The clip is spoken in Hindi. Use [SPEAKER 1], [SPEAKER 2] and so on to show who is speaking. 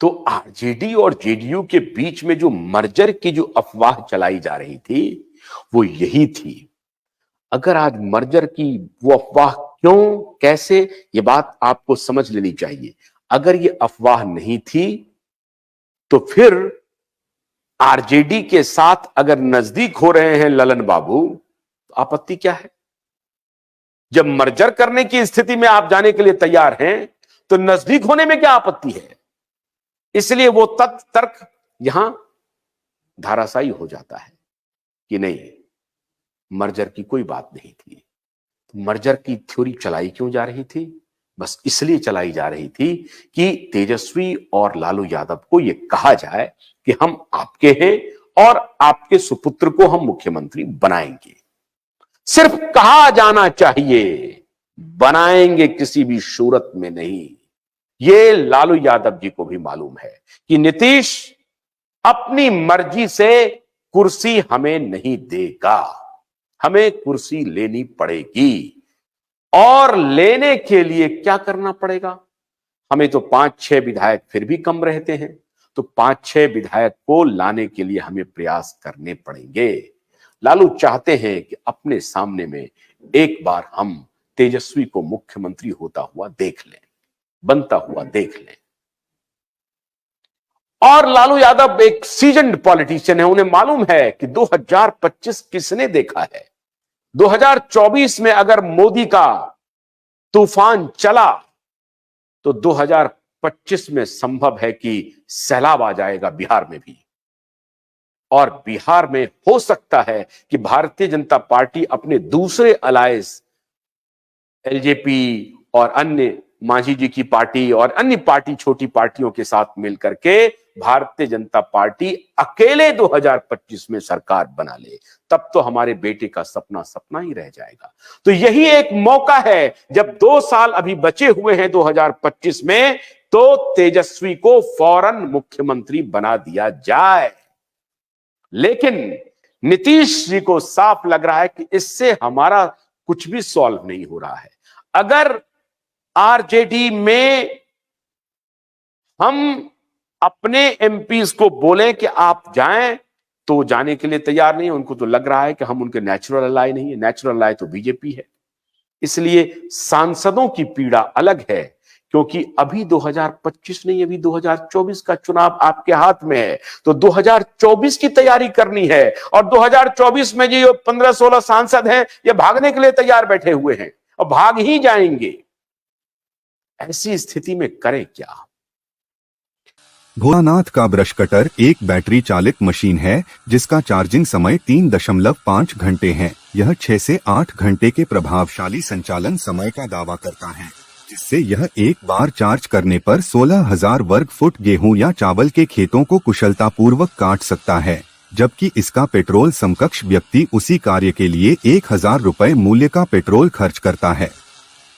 [SPEAKER 1] तो आरजेडी और जेडीयू के बीच में जो मर्जर की जो अफवाह चलाई जा रही थी वो यही थी। अगर आज मर्जर की वो अफवाह क्यों, कैसे, ये बात आपको समझ लेनी चाहिए। अगर ये अफवाह नहीं थी तो फिर आरजेडी के साथ अगर नजदीक हो रहे हैं ललन बाबू, तो आपत्ति क्या है? जब मर्जर करने की स्थिति में आप जाने के लिए तैयार हैं तो नजदीक होने में क्या आपत्ति है? इसलिए वो तर्क यहां धाराशायी हो जाता है कि नहीं, मर्जर की कोई बात नहीं थी। मर्जर की थ्योरी चलाई क्यों जा रही थी? बस इसलिए चलाई जा रही थी कि तेजस्वी और लालू यादव को यह कहा जाए कि हम आपके हैं और आपके सुपुत्र को हम मुख्यमंत्री बनाएंगे। सिर्फ कहा जाना चाहिए, बनाएंगे किसी भी सूरत में नहीं। ये लालू यादव जी को भी मालूम है कि नीतीश अपनी मर्जी से कुर्सी हमें नहीं देगा, हमें कुर्सी लेनी पड़ेगी। और लेने के लिए क्या करना पड़ेगा? हमें तो 5-6 विधायक फिर भी कम रहते हैं, तो 5-6 विधायक को लाने के लिए हमें प्रयास करने पड़ेंगे। लालू चाहते हैं कि अपने सामने में एक बार हम तेजस्वी को मुख्यमंत्री होता हुआ देख लें, बनता हुआ देख लें। और लालू यादव एक सीजन्ड पॉलिटिशियन है, उन्हें मालूम है कि 2025 किसने देखा है। 2024 में अगर मोदी का तूफान चला तो 2025 में संभव है कि सैलाब आ जाएगा बिहार में भी। और बिहार में हो सकता है कि भारतीय जनता पार्टी अपने दूसरे अलायंस एलजेपी और अन्य मांझी जी की पार्टी और अन्य पार्टी, छोटी पार्टियों के साथ मिलकर के भारतीय जनता पार्टी अकेले 2025 में सरकार बना ले, तब तो हमारे बेटे का सपना सपना ही रह जाएगा। तो यही एक मौका है, जब 2 साल अभी बचे हुए हैं 2025 में, तो तेजस्वी को फौरन मुख्यमंत्री बना दिया जाए। लेकिन नीतीश जी को साफ लग रहा है कि इससे हमारा कुछ भी सॉल्व नहीं हो रहा है। अगर आरजेडी में हम अपने एमपीज को बोलें कि आप जाएं, तो जाने के लिए तैयार नहीं है। उनको तो लग रहा है कि हम उनके नेचुरल अलाय नहीं है, नेचुरल अलाय तो बीजेपी है। इसलिए सांसदों की पीड़ा अलग है, क्योंकि अभी 2025 नहीं, अभी 2024 का चुनाव आपके हाथ में है। तो 2024 की तैयारी करनी है, और 2024 में जो 15-16 सांसद हैं, ये भागने के लिए तैयार बैठे हुए हैं और भाग ही जाएंगे। ऐसी स्थिति में करें क्या?
[SPEAKER 2] भोलानाथ का ब्रश कटर एक बैटरी चालित मशीन है जिसका चार्जिंग समय 3.5 घंटे है। यह 6 से 8 घंटे के प्रभावशाली संचालन समय का दावा करता है, जिससे यह एक बार चार्ज करने पर 16,000 वर्ग फुट गेहूं या चावल के खेतों को कुशलतापूर्वक काट सकता है, जबकि इसका पेट्रोल समकक्ष व्यक्ति उसी कार्य के लिए 1,000 रुपए मूल्य का पेट्रोल खर्च करता है।